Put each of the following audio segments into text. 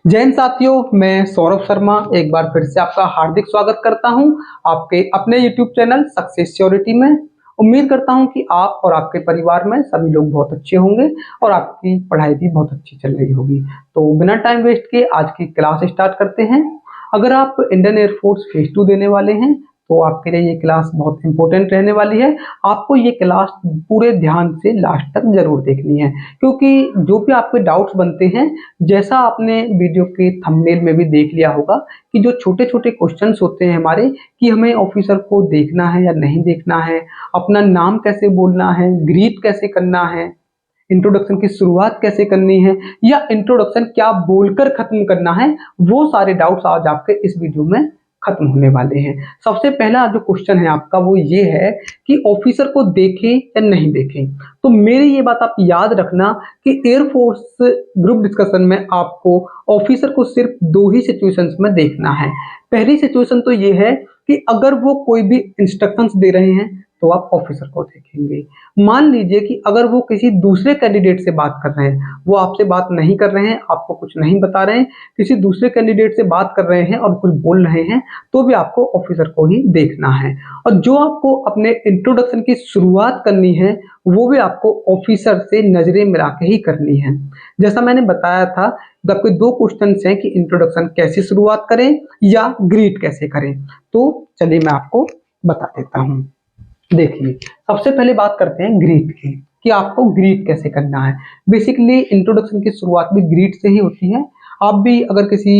जय हिंद साथियों, मैं सौरभ शर्मा एक बार फिर से आपका हार्दिक स्वागत करता हूं आपके अपने YouTube चैनल सक्सेस श्योरिटी में। उम्मीद करता हूं कि आप और आपके परिवार में सभी लोग बहुत अच्छे होंगे और आपकी पढ़ाई भी बहुत अच्छी चल रही होगी। तो बिना टाइम वेस्ट किए आज की क्लास स्टार्ट करते हैं। अगर आप इंडियन एयरफोर्स फेज 2 देने वाले हैं तो आपके लिए ये क्लास बहुत इंपॉर्टेंट रहने वाली है। आपको ये क्लास पूरे ध्यान से लास्ट तक जरूर देखनी है, क्योंकि जो भी आपके डाउट्स बनते हैं, जैसा आपने वीडियो के थंबनेल में भी देख लिया होगा कि जो छोटे छोटे क्वेश्चंस होते हैं हमारे कि हमें ऑफिसर को देखना है या नहीं देखना है, अपना नाम कैसे बोलना है, ग्रीट कैसे करना है, इंट्रोडक्शन की शुरुआत कैसे करनी है या इंट्रोडक्शन क्या बोलकर खत्म करना है, वो सारे डाउट्स आज आपके इस वीडियो में खत्म होने वाले हैं। सबसे पहला जो क्वेश्चन है आपका वो ये है कि ऑफिसर को देखें या नहीं देखें। तो मेरी ये बात आप याद रखना कि एयरफोर्स ग्रुप डिस्कशन में आपको ऑफिसर को सिर्फ दो ही सिचुएशंस में देखना है। पहली सिचुएशन तो ये है कि अगर वो कोई भी इंस्ट्रक्शंस दे रहे हैं तो आप ऑफिसर को देखेंगे। मान लीजिए कि अगर वो किसी दूसरे कैंडिडेट से बात कर रहे हैं, वो आपसे बात नहीं कर रहे हैं, आपको कुछ नहीं बता रहे हैं, किसी दूसरे कैंडिडेट से बात कर रहे हैं और कुछ बोल रहे हैं, तो भी आपको ऑफिसर को ही देखना है। और जो आपको अपने इंट्रोडक्शन की शुरुआत करनी है वो भी आपको ऑफिसर से नजरें मिला के ही करनी है। जैसा मैंने बताया था, आपके दो क्वेश्चन हैं कि इंट्रोडक्शन कैसे शुरुआत करें या ग्रीट कैसे करें। तो चलिए मैं आपको बता देता हूँ। देखिए, सबसे पहले बात करते हैं ग्रीट की कि आपको ग्रीट कैसे करना है। बेसिकली इंट्रोडक्शन की शुरुआत भी ग्रीट से ही होती है। आप भी अगर किसी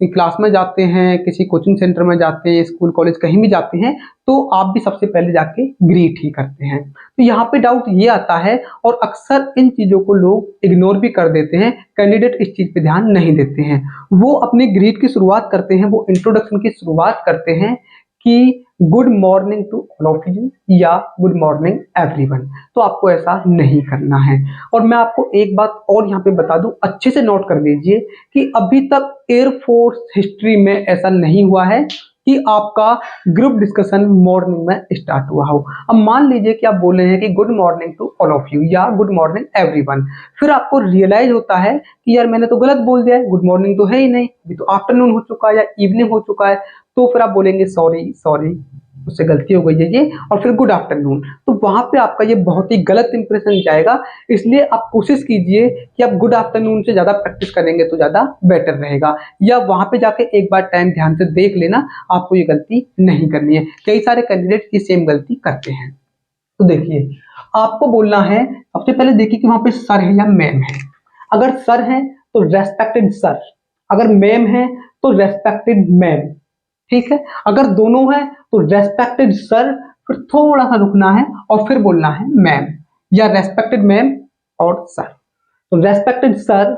क्लास में जाते हैं, किसी कोचिंग सेंटर में जाते हैं, स्कूल कॉलेज कहीं भी जाते हैं, तो आप भी सबसे पहले जाके ग्रीट ही करते हैं। तो यहाँ पे डाउट ये आता है और अक्सर इन चीज़ों को लोग इग्नोर भी कर देते हैं, कैंडिडेट इस चीज़ पे ध्यान नहीं देते हैं। वो अपनी ग्रीट की शुरुआत करते हैं, वो इंट्रोडक्शन की शुरुआत करते हैं कि good morning to all of you या गुड मॉर्निंग एवरीवन। तो आपको ऐसा नहीं करना है। और मैं आपको एक बात और यहाँ पे बता दूं, अच्छे से नोट कर लीजिए कि अभी तक एयरफोर्स हिस्ट्री में ऐसा नहीं हुआ है कि आपका ग्रुप डिस्कशन मॉर्निंग में स्टार्ट हुआ हो। अब मान लीजिए कि आप बोले हैं कि good morning to all of you या गुड मॉर्निंग एवरीवन, फिर आपको रियलाइज होता है कि यार मैंने तो गलत बोल दिया है, गुड मॉर्निंग तो है ही नहीं, अभी तो आफ्टरनून हो चुका है या इवनिंग हो चुका है। तो फिर आप बोलेंगे सॉरी सॉरी, उससे गलती हो गई है ये, और फिर गुड आफ्टरनून। तो वहां पे आपका ये बहुत ही गलत इंप्रेशन जाएगा। इसलिए आप कोशिश कीजिए कि आप गुड आफ्टरनून से ज्यादा प्रैक्टिस करेंगे तो ज्यादा बेटर रहेगा, या वहां पे जाके एक बार टाइम ध्यान से देख लेना, आपको ये गलती नहीं करनी है। कई सारे कैंडिडेट ये सेम गलती करते हैं। तो देखिए, आपको बोलना है सबसे पहले, देखिए कि वहां पे सर है या मैम है। अगर सर है तो रेस्पेक्टेड सर, अगर मैम है तो रेस्पेक्टेड मैम। ठीक है, अगर दोनों है तो रेस्पेक्टेड सर, फिर थोड़ा सा रुकना है और फिर बोलना है मैम, या रेस्पेक्टेड मैम और सर। तो respected sir,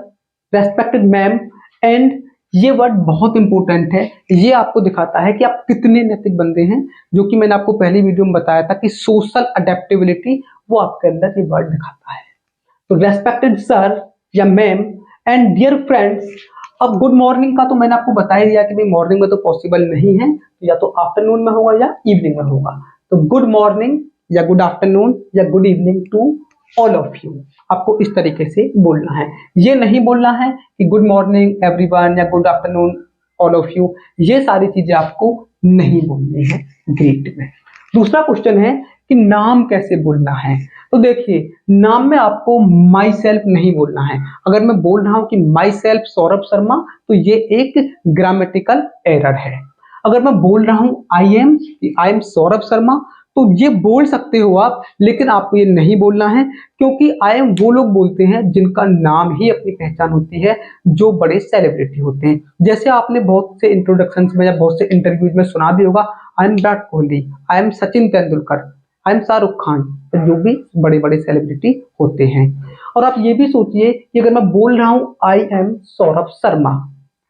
respected ma'am and, ये वर्ड बहुत इंपॉर्टेंट है। ये आपको दिखाता है कि आप कितने नैतिक बंदे हैं, जो कि मैंने आपको पहली वीडियो में बताया था कि सोशल अडेप्टेबिलिटी वो आपके अंदर ये वर्ड दिखाता है। तो रेस्पेक्टेड सर या मैम एंड डियर फ्रेंड्स। अब गुड मॉर्निंग का तो मैंने आपको बता ही दिया कि भाई मॉर्निंग में तो पॉसिबल नहीं है, तो या तो आफ्टरनून में होगा या इवनिंग में होगा। तो गुड मॉर्निंग या गुड आफ्टरनून या good evening to all of you, आपको इस तरीके से बोलना है। ये नहीं बोलना है कि गुड मॉर्निंग एवरीवन या good afternoon all of you. ये सारी चीजें आपको नहीं बोलनी है ग्रीट में। दूसरा क्वेश्चन है कि नाम कैसे बोलना है। तो देखिए, नाम में आपको माई सेल्फ नहीं बोलना है। अगर मैं बोल रहा हूं कि माई सेल्फ सौरभ शर्मा, तो ये एक ग्रामेटिकल एरर है। अगर मैं बोल रहा हूं आई एम सौरभ शर्मा, तो ये बोल सकते हो आप, लेकिन आपको ये नहीं बोलना है, क्योंकि आई एम वो लोग बोलते हैं जिनका नाम ही अपनी पहचान होती है, जो बड़े सेलिब्रिटी होते हैं। जैसे आपने बहुत से इंट्रोडक्शंस में या बहुत से इंटरव्यूज में सुना भी होगा, I am Virat Kohli, I am Sachin Tendulkar, I am Shahrukh Khan, तो जो भी बड़े बड़े सेलिब्रिटी होते हैं। और आप ये भी सोचिए कि अगर मैं बोल रहा हूं आई एम सौरभ शर्मा,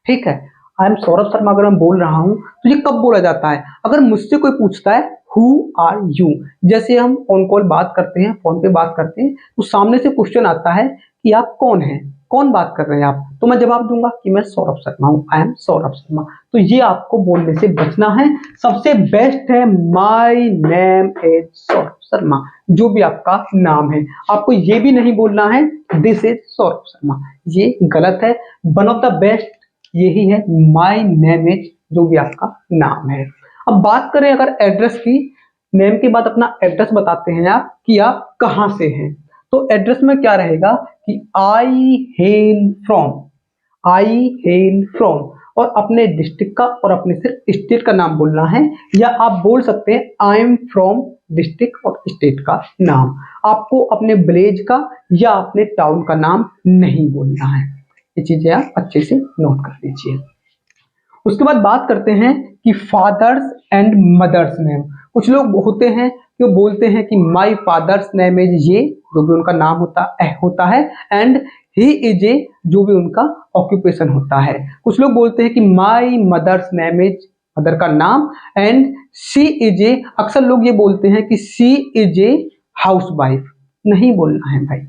ठीक है, आई एम सौरभ शर्मा अगर मैं बोल रहा हूं, तो ये कब बोला जाता है? अगर मुझसे कोई पूछता है हु आर यू, जैसे हम ऑन कॉल बात करते हैं, फोन पे बात करते हैं, तो सामने से क्वेश्चन आता है कि आप कौन हैं, कौन बात कर रहे हैं आप, तो मैं जवाब दूंगा कि मैं सौरभ शर्मा हूं, आई एम सौरभ शर्मा। तो ये आपको बोलने से बचना है। सबसे बेस्ट है my name is Saurabh Sharma, जो भी आपका नाम है। आपको ये भी नहीं बोलना है दिस इज सौरभ शर्मा, ये गलत है। वन ऑफ द बेस्ट यही है माय नेम इज, जो भी आपका नाम है। अब बात करें अगर एड्रेस की, नेम के बाद अपना एड्रेस बताते हैं आप कि आप कहाँ से हैं। तो एड्रेस में क्या रहेगा कि I hail from, I hail from, और अपने डिस्ट्रिक्ट का और अपने सिर्फ स्टेट का नाम बोलना है, या आप बोल सकते हैं आई एम फ्रॉम डिस्ट्रिक्ट और स्टेट का नाम। आपको अपने विलेज का या अपने टाउन का नाम नहीं बोलना है। ये चीजें आप अच्छे से नोट कर लीजिए। उसके बाद बात करते हैं कि फादर्स एंड मदर्स नेम। कुछ लोग होते हैं जो बोलते हैं कि माय फादर्स नेम इज ये, जो भी उनका नाम होता है, एंड ही इज ए, जो भी उनका ऑक्यूपेशन होता है। कुछ लोग बोलते हैं कि my mother's name is, mother का नाम, एंड शी इज ए, अक्सर लोग ये बोलते हैं कि she is a house wife. नहीं बोलना है भाई,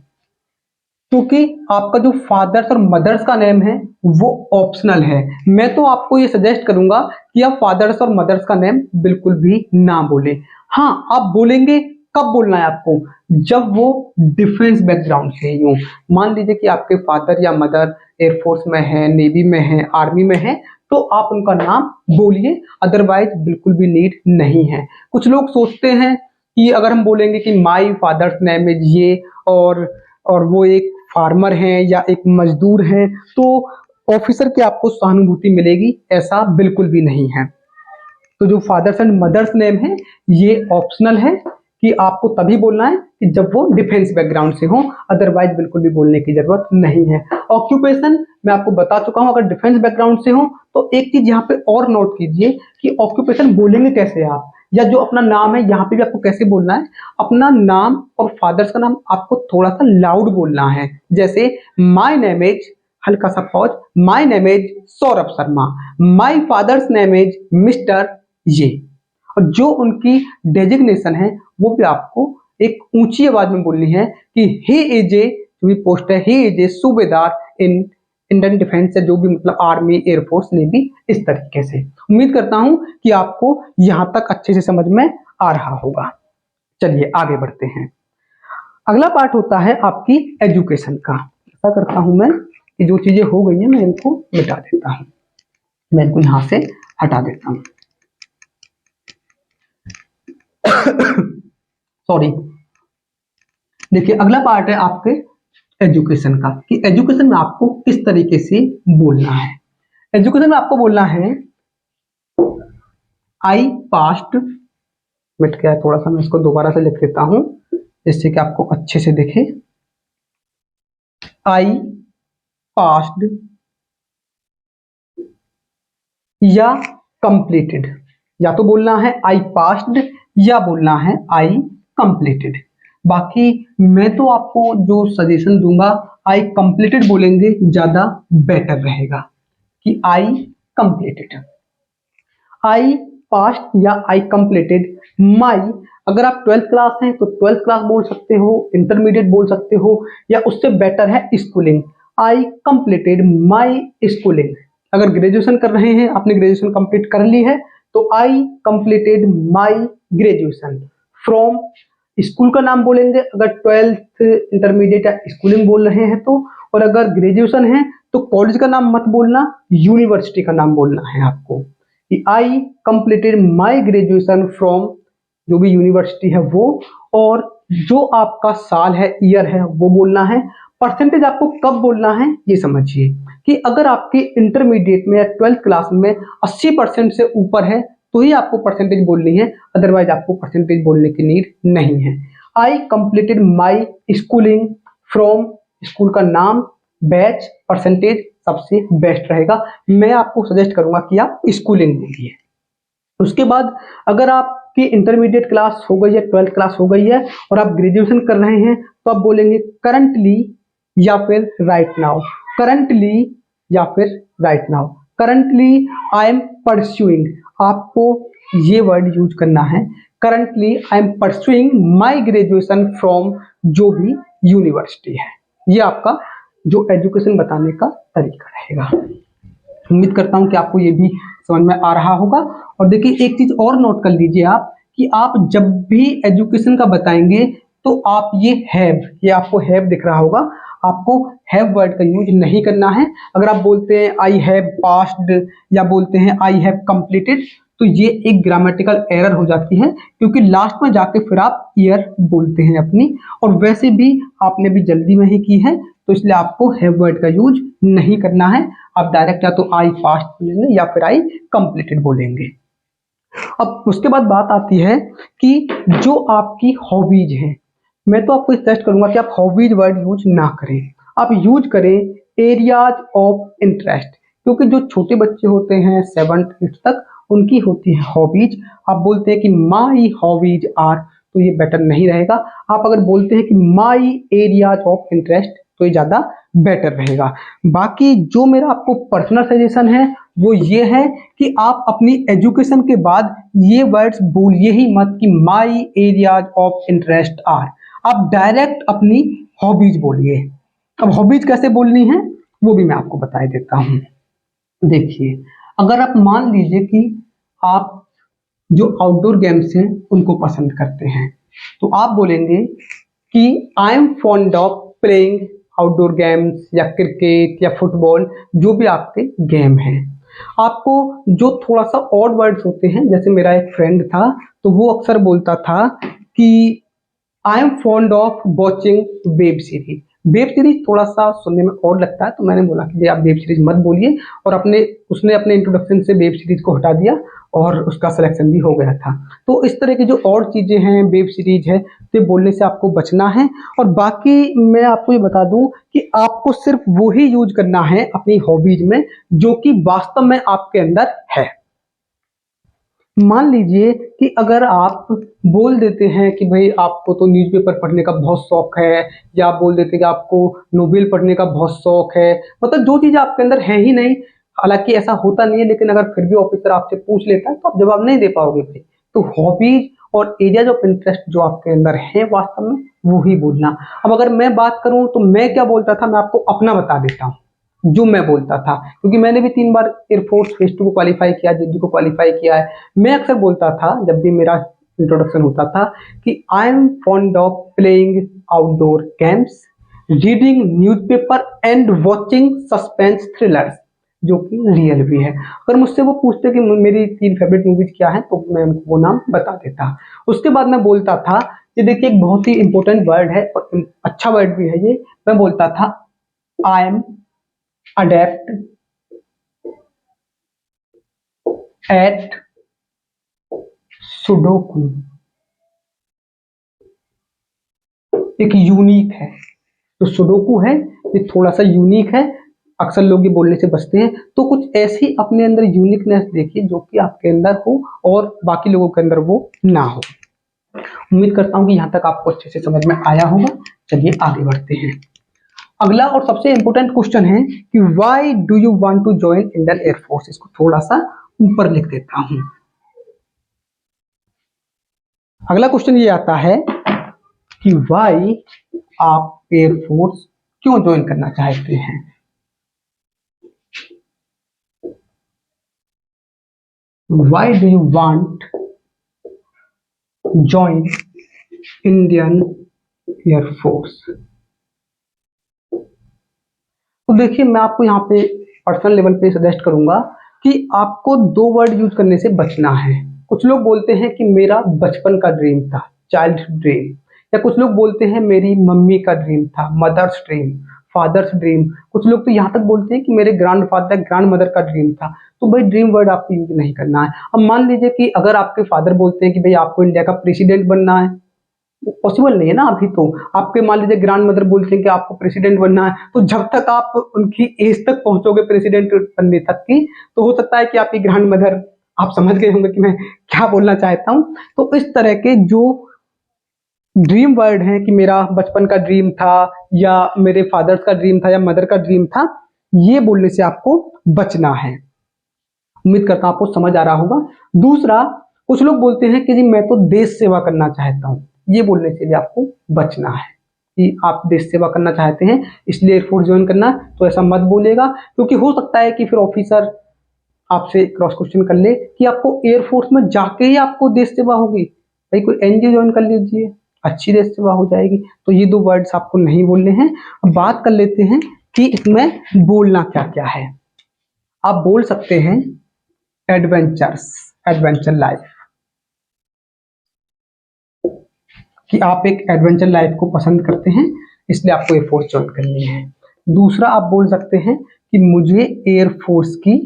क्योंकि आपका जो फादर्स और मदर्स का नेम है वो ऑप्शनल है। मैं तो आपको ये सजेस्ट करूंगा कि आप फादर्स और मदर्स का नेम बिल्कुल भी ना बोलें। हाँ, आप बोलेंगे, कब बोलना है आपको, जब वो डिफेंस बैकग्राउंड से ही हो। मान लीजिए कि आपके फादर या मदर एयरफोर्स में है, नेवी में है, आर्मी में है, तो आप उनका नाम बोलिए, अदरवाइज बिल्कुल भी नीड नहीं है। कुछ लोग सोचते हैं कि अगर हम बोलेंगे कि माई फादर्स नेम इज ये, और वो एक फार्मर हैं या एक मजदूर हैं, तो ऑफिसर की आपको सहानुभूति मिलेगी, ऐसा बिल्कुल भी नहीं है। तो जो फादर्स एंड मदर्स नेम है ये ऑप्शनल है, कि आपको तभी बोलना है कि जब वो डिफेंस बैकग्राउंड से हो, अदरवाइज बिल्कुल भी बोलने की जरूरत नहीं है। ऑक्यूपेशन मैं आपको बता चुका हूं, अगर डिफेंस बैकग्राउंड से हो तो एक चीज यहाँ पे और नोट कीजिए कि ऑक्यूपेशन बोलेंगे कैसे आप, या जो अपना नाम है यहाँ पे भी आपको कैसे बोलना है। अपना नाम और फादर्स का नाम आपको थोड़ा सा लाउड बोलना है। जैसे माय नेम इज, हल्का सा pause, my name is Saurabh Sharma, my father's name is mister ये। और जो उनकी डेजिग्नेशन है वो भी आपको एक ऊंची आवाज में बोलनी है कि ही इज ए, जो भी पोस्ट है, ही इज ए सूबेदार इन इंडियन डिफेंस, से जो भी मतलब आर्मी, एयरफोर्स, नेवी, इस तरीके से। उम्मीद करता हूं कि आपको यहां तक अच्छे से समझ में आ रहा होगा। चलिए आगे बढ़ते हैं। अगला पार्ट होता है आपकी एजुकेशन का। ऐसा करता हूं मैं कि जो चीजें हो गई हैं मैं इनको मिटा देता हूं, मैं इनको यहां से हटा देता हूं। सॉरी। देखिए अगला पार्ट है आपके एजुकेशन का, कि एजुकेशन में आपको किस तरीके से बोलना है। एजुकेशन में आपको बोलना है आई पास्ट, मिट गया है थोड़ा सा, मैं इसको दोबारा से लिख देता हूं जिससे कि आपको अच्छे से दिखे। आई पास्ड या कंप्लीटेड, या तो बोलना है आई पास्ड या बोलना है आई कंप्लीटेड। बाकी मैं तो आपको जो सजेशन दूंगा, आई कंप्लीटेड बोलेंगे ज्यादा बेटर रहेगा, कि आई कंप्लीटेड। आई पास्ट या आई कंप्लीटेड माई, अगर आप 12th क्लास हैं तो 12th क्लास बोल सकते हो, इंटरमीडिएट बोल सकते हो, या उससे बेटर है schooling. I completed my schooling. अगर ग्रेजुएशन कर रहे हैं, आपने ग्रेजुएशन कंप्लीट कर ली है, तो I completed my graduation from, school का नाम बोलेंगे अगर 12th इंटरमीडिएट या स्कूलिंग बोल रहे हैं तो, और अगर ग्रेजुएशन है तो कॉलेज का नाम मत बोलना, यूनिवर्सिटी का नाम बोलना है आपको, कि I completed my graduation from जो भी यूनिवर्सिटी है वो, और जो आपका साल है, ईयर है, वो बोलना है। परसेंटेज आपको कब बोलना है ये समझिए, कि अगर आपके इंटरमीडिएट में या 12th क्लास में 80% से ऊपर है तो ही आपको परसेंटेज बोलनी है, अदरवाइज आपको परसेंटेज बोलने की नीड नहीं है। I completed my schooling from, school का नाम, बैच, परसेंटेज सबसे बेस्ट रहेगा। मैं आपको सजेस्ट करूंगा कि आप स्कूलिंग बोलिए। उसके बाद अगर आपकी इंटरमीडिएट क्लास हो गई है, 12th क्लास हो गई है और आप ग्रेजुएशन कर रहे हैं, तो आप बोलेंगे करंटली या फिर राइट नाउ, करंटली या फिर right now. Currently I am pursuing, आपको ये वर्ड यूज करना है, currently I am pursuing my graduation from जो भी यूनिवर्सिटी है। ये आपका जो एजुकेशन बताने का तरीका रहेगा। उम्मीद करता हूं कि आपको ये भी समझ में आ रहा होगा। और देखिए एक चीज और नोट कर लीजिए आप, कि आप जब भी एजुकेशन का बताएंगे तो आप ये हैव, ये आपको हैव दिख रहा होगा, आपको हैव वर्ड का यूज नहीं करना है। अगर आप बोलते हैं आई हैव पास्ड या बोलते हैं आई हैव कंप्लीटेड, तो ये एक ग्रामेटिकल एरर हो जाती है, क्योंकि लास्ट में जाके फिर आप ईयर बोलते हैं अपनी, और वैसे भी आपने भी जल्दी में ही की है, तो इसलिए आपको हैव वर्ड का यूज नहीं करना है। आप डायरेक्ट या तो आई पास्ट बोलेंगे या फिर आई कंप्लीटेड बोलेंगे। अब उसके बाद बात आती है कि जो आपकी हॉबीज हैं, मैं तो आपको सजेस्ट करूंगा कि आप हॉबीज वर्ड यूज ना करें, आप यूज करें एरियाज ऑफ इंटरेस्ट, क्योंकि जो छोटे बच्चे होते हैं 7th 8th तक, उनकी होती है हॉबीज। आप बोलते हैं कि माई हॉबीज आर, तो ये बेटर नहीं रहेगा। आप अगर बोलते हैं कि माई एरियाज ऑफ इंटरेस्ट, तो ये ज्यादा बेटर रहेगा। बाकी जो मेरा आपको पर्सनल सजेशन है वो ये है कि आप अपनी एजुकेशन के बाद ये वर्ड्स बोलिए ही मत कि माई एरियाज ऑफ इंटरेस्ट आर, आप डायरेक्ट अपनी हॉबीज बोलिए। अब हॉबीज कैसे बोलनी है वो भी मैं आपको बता देता हूँ। देखिए, अगर आप मान लीजिए कि आप जो आउटडोर गेम्स हैं उनको पसंद करते हैं, तो आप बोलेंगे कि I am fond of playing outdoor games या क्रिकेट या फुटबॉल, जो भी आपके गेम हैं। आपको जो थोड़ा सा ऑड वर्ड्स होते हैं, जैसे मेरा एक फ्रेंड था तो वो अक्सर बोलता था कि I am fond of watching web series. Web series थोड़ा सा सुनने में और लगता है, तो मैंने बोला कि आप वेब सीरीज मत बोलिए, और उसने अपने इंट्रोडक्शन से वेब सीरीज को हटा दिया और उसका सिलेक्शन भी हो गया था। तो इस तरह की जो और चीजें हैं, वेब सीरीज है, तो बोलने से आपको बचना है। और बाकी मैं आपको ये बता दूं कि आपको सिर्फ वो ही यूज करना है अपनी हॉबीज में जो कि वास्तव में आपके अंदर है। मान लीजिए कि अगर आप बोल देते हैं कि भाई आपको तो न्यूज़पेपर पढ़ने का बहुत शौक है, या आप बोल देते हैं कि आपको नोवेल पढ़ने का बहुत शौक है, मतलब जो चीज़ आपके अंदर है ही नहीं, हालांकि ऐसा होता नहीं है, लेकिन अगर फिर भी ऑफिसर आपसे पूछ लेता है तो आप जवाब नहीं दे पाओगे भाई। तो हॉबीज और एरियाज ऑफ इंटरेस्ट जो आपके अंदर है वास्तव में, वो ही बोलना। अब अगर मैं बात करूं तो मैं क्या बोलता था, मैं आपको अपना बता देता हूँ जो मैं बोलता था, क्योंकि मैंने भी 3 बार एयरफोर्स फेज 2 को क्वालिफाई किया, जेडी को क्वालिफाई किया है। मैं अक्सर बोलता था जब भी मेरा इंट्रोडक्शन होता था कि I am fond of playing outdoor games, reading newspaper and watching suspense thrillers, जो कि रियल भी है। अगर मुझसे वो पूछते कि मेरी 3 फेवरेट मूवीज क्या है, तो मैं उनको वो नाम बता देता। उसके बाद मैं बोलता था, ये देखिए एक बहुत ही इंपॉर्टेंट वर्ड है और अच्छा वर्ड भी है ये, मैं बोलता था I am adept at sudoku. एक यूनिक है, तो सुडोकू है, ये थोड़ा सा यूनिक है, अक्सर लोग ये बोलने से बचते हैं। तो कुछ ऐसी अपने अंदर यूनिकनेस देखिए जो कि आपके अंदर हो और बाकी लोगों के अंदर वो ना हो। उम्मीद करता हूं कि यहाँ तक आपको अच्छे से समझ में आया होगा। चलिए आगे बढ़ते हैं। अगला और सबसे इंपॉर्टेंट क्वेश्चन है कि why do you want to join Indian air force. इसको थोड़ा सा ऊपर लिख देता हूं। अगला क्वेश्चन ये आता है कि व्हाई आप एयरफोर्स क्यों ज्वाइन करना चाहते हैं। Why do you want join Indian air force. तो देखिए, मैं आपको यहाँ पे पर्सनल लेवल पे सजेस्ट करूंगा कि आपको 2 वर्ड यूज करने से बचना है। कुछ लोग बोलते हैं कि मेरा बचपन का ड्रीम था, चाइल्ड ड्रीम, या कुछ लोग बोलते हैं मेरी मम्मी का ड्रीम था, मदर्स ड्रीम, फादर्स ड्रीम। कुछ लोग तो यहाँ तक बोलते हैं कि मेरे ग्रैंडफादर ग्रैंड मदर का ड्रीम था। तो भाई ड्रीम वर्ड आपको यूज नहीं करना है। अब मान लीजिए कि अगर आपके फादर बोलते हैं कि भाई आपको इंडिया का प्रेसिडेंट बनना है, पॉसिबल नहीं है ना अभी। तो आपके मान लीजिए ग्रैंड मदर बोलते हैं कि आपको प्रेसिडेंट बनना है, तो जब तक आप उनकी एज तक पहुंचोगे प्रेसिडेंट बनने तक की, तो हो सकता है कि आपकी ग्रैंड मदर, आप समझ गए होंगे कि मैं क्या बोलना चाहता हूं। तो इस तरह के जो ड्रीम वर्ड है कि मेरा बचपन का ड्रीम था, या मेरे फादर्स का ड्रीम था, या मदर का ड्रीम था, ये बोलने से आपको बचना है। उम्मीद करता हूं आपको समझ आ रहा होगा। दूसरा, कुछ लोग बोलते हैं कि जी मैं तो देश सेवा करना चाहता हूं, ये बोलने से भी आपको बचना है कि आप देश सेवा करना चाहते हैं इसलिए एयरफोर्स ज्वाइन करना, तो ऐसा मत बोलेगा। क्योंकि हो सकता है कि फिर ऑफिसर आपसे क्रॉस क्वेश्चन कर ले कि आपको एयरफोर्स में जाके ही आपको देश सेवा होगी। भाई कोई एनजीओ ज्वाइन कर लीजिए, अच्छी देश सेवा हो जाएगी। तो ये दो वर्ड्स आपको नहीं बोलने हैं। अब बात कर लेते हैं कि इसमें बोलना क्या क्या है। आप बोल सकते हैं एडवेंचर्स, एडवेंचर लाइफ, कि आप एक एडवेंचर लाइफ को पसंद करते हैं इसलिए आपको एयरफोर्स ज्वाइन करनी है। दूसरा आप बोल सकते हैं कि मुझे एयरफोर्स की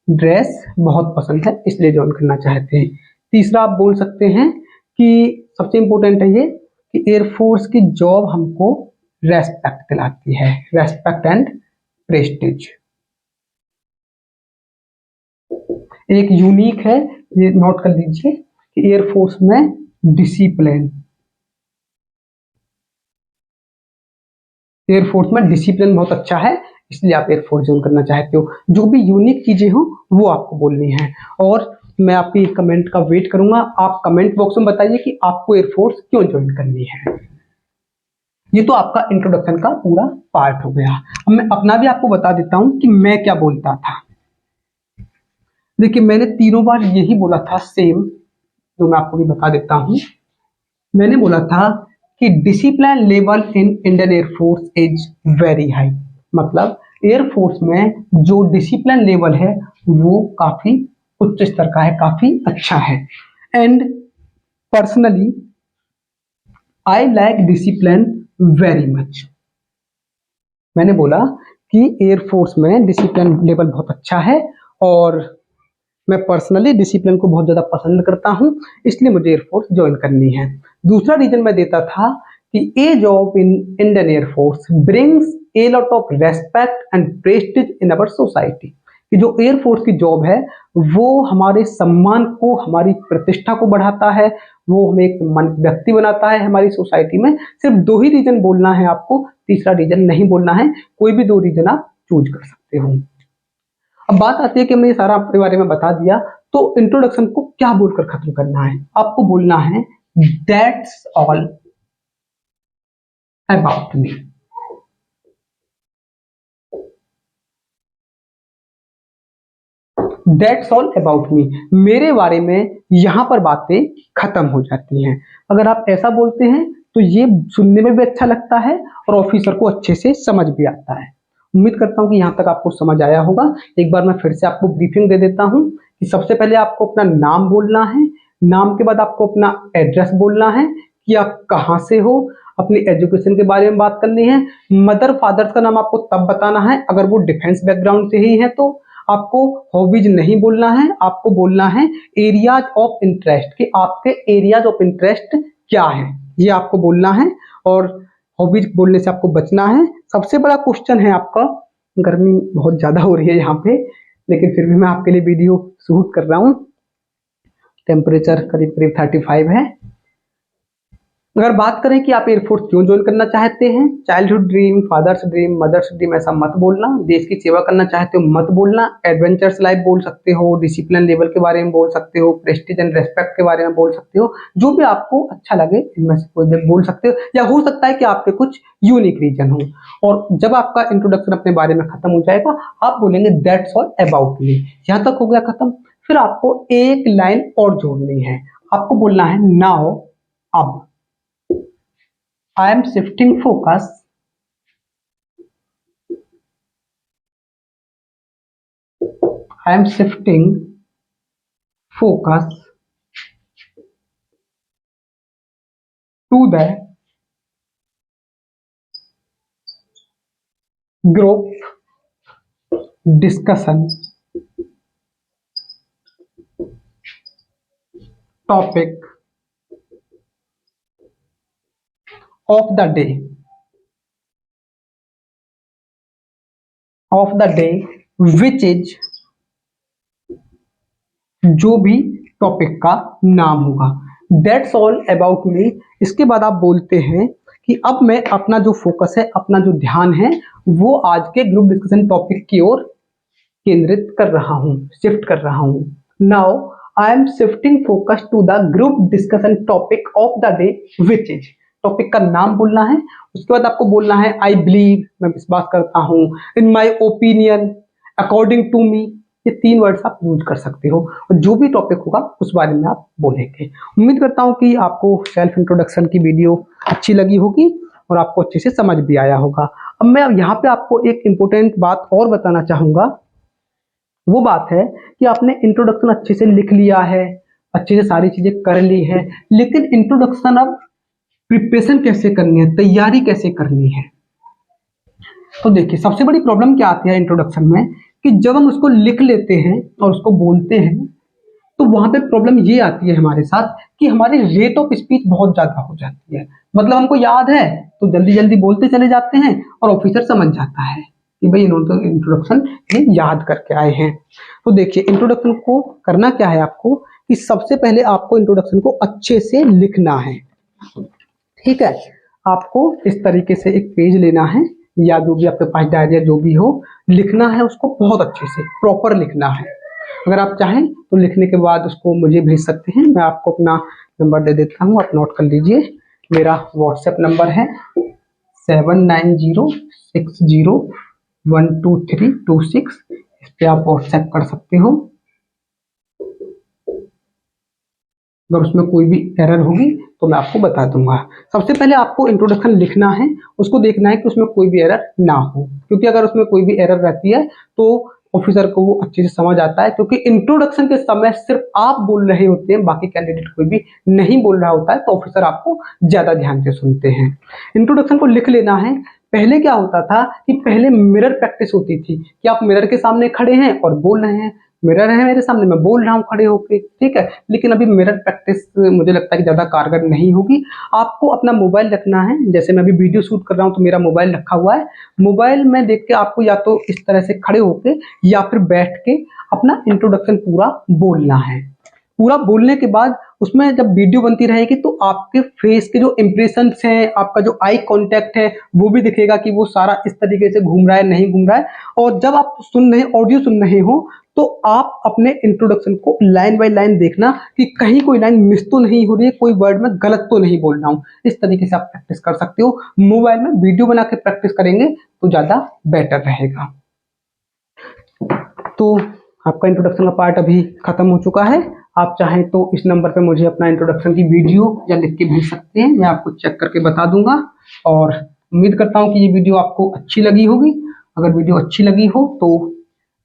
ड्रेस बहुत पसंद है इसलिए ज्वाइन करना चाहते हैं। तीसरा आप बोल सकते हैं कि सबसे इंपॉर्टेंट है ये कि एयरफोर्स की जॉब हमको रेस्पेक्ट दिलाती है, रेस्पेक्ट एंड प्रेस्टीज। एक यूनिक है, ये नोट कर लीजिए कि एयरफोर्स में डिसिप्लिन, एयरफोर्स में डिसिप्लिन बहुत अच्छा है इसलिए आप एयरफोर्स ज्वाइन करना चाहते हो। जो भी यूनिक चीजें हो वो आपको बोलनी है और मैं आपकी कमेंट का वेट करूंगा। आप कमेंट बॉक्स में बताइए कि आपको एयरफोर्स क्यों ज्वाइन करनी है। ये तो आपका इंट्रोडक्शन का पूरा पार्ट हो गया। अब मैं अपना भी आपको बता देता हूं कि मैं क्या बोलता था। देखिए मैंने तीनों बार यही बोला था सेम, जो मैं आपको भी बता देता हूं। मैंने बोला था कि discipline level in Indian air force is very high, मतलब एयरफोर्स में जो डिसिप्लिन लेवल है वो काफी उच्च स्तर का है, काफी अच्छा है। And personally I like discipline very much. मैंने बोला कि एयरफोर्स में डिसिप्लिन लेवल बहुत अच्छा है और मैं पर्सनली डिसिप्लिन को बहुत ज़्यादा पसंद करता हूं इसलिए मुझे एयरफोर्स ज्वाइन करनी है। दूसरा रीजन मैं देता था कि ए job in Indian air force brings a lot of respect and Prestige in our society, कि जो एयरफोर्स की जॉब है वो हमारे सम्मान को, हमारी प्रतिष्ठा को बढ़ाता है, वो हमें एक सम्मानित व्यक्ति बनाता है हमारी सोसाइटी में। सिर्फ दो ही रीजन बोलना है आपको, तीसरा रीजन नहीं बोलना है, कोई भी दो रीजन आप चूज कर सकते हो। अब बात आती है कि हमने ये सारा अपने बारे में बता दिया तो इंट्रोडक्शन को क्या बोलकर खत्म करना है। आपको बोलना है that's all about me. That's all about me, मेरे बारे में यहां पर बातें खत्म हो जाती हैं। अगर आप ऐसा बोलते हैं तो ये सुनने में भी अच्छा लगता है और ऑफिसर को अच्छे से समझ भी आता है। उम्मीद करता हूं कि यहां तक आपको समझ आया होगा। एक बार मैं फिर से आपको ब्रीफिंग दे देता हूं कि सबसे पहले आपको अपना नाम बोलना है, नाम के बाद आपको अपना एड्रेस बोलना है कि आप कहाँ से हो, अपनी एजुकेशन के बारे में बात करनी है, मदर फादर का नाम आपको तब बताना है अगर वो डिफेंस बैकग्राउंड से ही है तो। आपको हॉबीज नहीं बोलना है, आपको बोलना है एरियाज ऑफ इंटरेस्ट, कि आपके एरियाज ऑफ इंटरेस्ट क्या है ये आपको बोलना है और हॉबीज बोलने से आपको बचना है। सबसे बड़ा क्वेश्चन है आपका, गर्मी बहुत ज्यादा हो रही है यहाँ पे लेकिन फिर भी मैं आपके लिए वीडियो शूट कर रहा हूँ। टेम्परेचर करीब करीब 35 है। अगर बात करें कि आप एयरफोर्स क्यों ज्वाइन करना चाहते हैं, childhood dream, father's dream, mother's dream ऐसा मत बोलना, देश की सेवा करना चाहते हो मत बोलना, एडवेंचर्स लाइफ बोल सकते हो, डिसिप्लिन लेवल के बारे में बोल सकते हो, प्रेस्टीज एंड रेस्पेक्ट के बारे में बोल सकते हो, जो भी आपको अच्छा लगे इनमें से कोई भी बोल सकते हो। या हो सकता है कि आपके कुछ यूनिक रीजन हो। और जब आपका इंट्रोडक्शन अपने बारे में खत्म हो जाएगा आप बोलेंगे दैट्स ऑल अबाउट मी, यहाँ तक हो गया खत्म। फिर आपको एक लाइन और जोड़नी है, आपको बोलना है नाउ, अब I am shifting focus I am shifting focus to the group discussion topic of the day which is, जो भी टॉपिक का नाम होगा। That's all about me. इसके बाद आप बोलते हैं कि अब मैं अपना जो फोकस है, अपना जो ध्यान है वो आज के ग्रुप डिस्कशन टॉपिक की ओर केंद्रित कर रहा हूं, शिफ्ट कर रहा हूं। Now I am shifting focus to the group discussion topic of the day which is, topic का नाम बोलना है। उसके बाद आपको बोलना है आई बिलीव, मैं विश्वास करता हूं, in my opinion, according to me, ये 3 वर्ड्स आप यूज कर सकते हो और जो भी टॉपिक होगा उस बारे में आप बोलेंगे। उम्मीद करता हूँ कि आपको सेल्फ इंट्रोडक्शन की वीडियो अच्छी लगी होगी और आपको अच्छे से समझ भी आया होगा। अब मैं यहाँ पे आपको एक इम्पोर्टेंट बात और बताना चाहूँगा। वो बात है कि आपने इंट्रोडक्शन अच्छे से लिख लिया है, अच्छे से सारी चीज़ें कर ली है, लेकिन इंट्रोडक्शन अब प्रिपरेशन कैसे करनी है, तैयारी कैसे करनी है। तो देखिए सबसे बड़ी प्रॉब्लम क्या आती है इंट्रोडक्शन में कि जब हम उसको लिख लेते हैं और उसको बोलते हैं तो वहां पे प्रॉब्लम ये आती है हमारे साथ कि हमारी रेट ऑफ स्पीच बहुत ज्यादा हो जाती है। मतलब हमको याद है तो जल्दी जल्दी बोलते चले जाते हैं और ऑफिसर समझ जाता है कि भाई इन्होंने तो इंट्रोडक्शन ये याद करके आए हैं। तो देखिए इंट्रोडक्शन को करना क्या है आपको कि सबसे पहले आपको इंट्रोडक्शन को अच्छे से लिखना है। ठीक है, आपको इस तरीके से एक पेज लेना है या जो भी आपके पास डायरी जो भी हो, लिखना है उसको बहुत अच्छे से प्रॉपर लिखना है। अगर आप चाहें तो लिखने के बाद उसको मुझे भेज सकते हैं, मैं आपको अपना नंबर दे देता हूँ, आप नोट कर लीजिए। मेरा व्हाट्सएप नंबर है 7906012326। इस पर आप व्हाट्सएप कर सकते हो। अगर उसमें कोई भी एरर होगी तो मैं आपको बता दूंगा। सबसे पहले आपको इंट्रोडक्शन लिखना है, उसको देखना है कि उसमें कोई भी एरर ना हो, क्योंकि अगर उसमें कोई भी एरर रहती है तो ऑफिसर को वो अच्छे से समझ आता है, क्योंकि इंट्रोडक्शन के समय सिर्फ आप बोल रहे होते हैं, बाकी कैंडिडेट कोई भी नहीं बोल रहा होता है, तो ऑफिसर आपको ज्यादा ध्यान से सुनते हैं। इंट्रोडक्शन को लिख लेना है। पहले क्या होता था कि पहले मिरर प्रैक्टिस होती थी कि आप मिरर के सामने खड़े हैं और बोल रहे हैं, मिरर है मेरे सामने, मैं बोल रहा हूँ खड़े होके, ठीक है। लेकिन अभी मिरर प्रैक्टिस मुझे लगता है कि ज्यादा कारगर नहीं होगी। आपको अपना मोबाइल रखना है, जैसे मैं अभी वीडियो शूट कर रहा हूँ तो मेरा मोबाइल रखा हुआ है। मोबाइल में देख के आपको या तो इस तरह से खड़े होके या फिर बैठ के अपना इंट्रोडक्शन पूरा बोलना है। पूरा बोलने के बाद उसमें जब वीडियो बनती रहेगी तो आपके फेस के जो इंप्रेशंस हैं, आपका जो आई कांटेक्ट है वो भी दिखेगा कि वो सारा इस तरीके से घूम रहा है नहीं घूम रहा है। और जब आप सुन रहे ऑडियो सुन रहे हो तो आप अपने इंट्रोडक्शन को लाइन बाय लाइन देखना कि कहीं कोई लाइन मिस तो नहीं हो रही है, कोई वर्ड में गलत तो नहीं बोल रहा हूँ। इस तरीके से आप प्रैक्टिस कर सकते हो। मोबाइल में वीडियो बना के प्रैक्टिस करेंगे तो ज्यादा बेटर रहेगा। तो आपका इंट्रोडक्शन का पार्ट अभी खत्म हो चुका है। आप चाहें तो इस नंबर पे मुझे अपना इंट्रोडक्शन की वीडियो या लिख के भेज सकते हैं, मैं आपको चेक करके बता दूंगा। और उम्मीद करता हूँ कि ये वीडियो आपको अच्छी लगी होगी। अगर वीडियो अच्छी लगी हो तो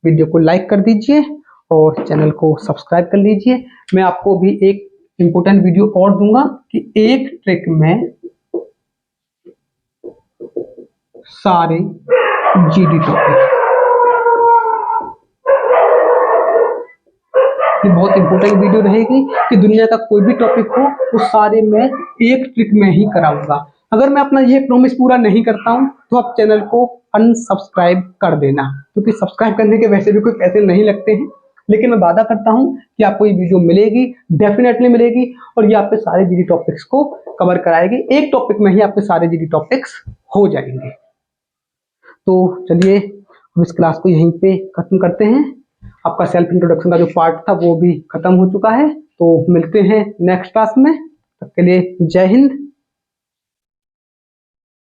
वीडियो को लाइक कर दीजिए और चैनल को सब्सक्राइब कर लीजिए। मैं आपको भी एक इम्पोर्टेंट वीडियो और दूंगा कि एक ट्रिक में सारे जीडी टॉपिक, ये बहुत इंपॉर्टेंट वीडियो रहेगी कि दुनिया का कोई भी टॉपिक हो उस सारे में एक ट्रिक में ही कराऊंगा। अगर मैं अपना ये प्रॉमिस पूरा नहीं करता हूं तो आप चैनल को अनसब्सक्राइब कर देना, क्योंकि सब्सक्राइब करने के वैसे भी कोई पैसे नहीं लगते हैं। लेकिन मैं वादा करता हूं कि आपको ये वीडियो मिलेगी, डेफिनेटली मिलेगी, और ये आपके सारे जीडी टॉपिक्स को कवर कराएगी। एक टॉपिक में ही आपके सारे जीडी टॉपिक्स हो जाएंगे। तो चलिए हम इस क्लास को यहीं पे खत्म करते हैं। आपका सेल्फ इंट्रोडक्शन का जो पार्ट था वो भी खत्म हो चुका है। तो मिलते हैं नेक्स्ट क्लास में, तब के लिए जय हिंद।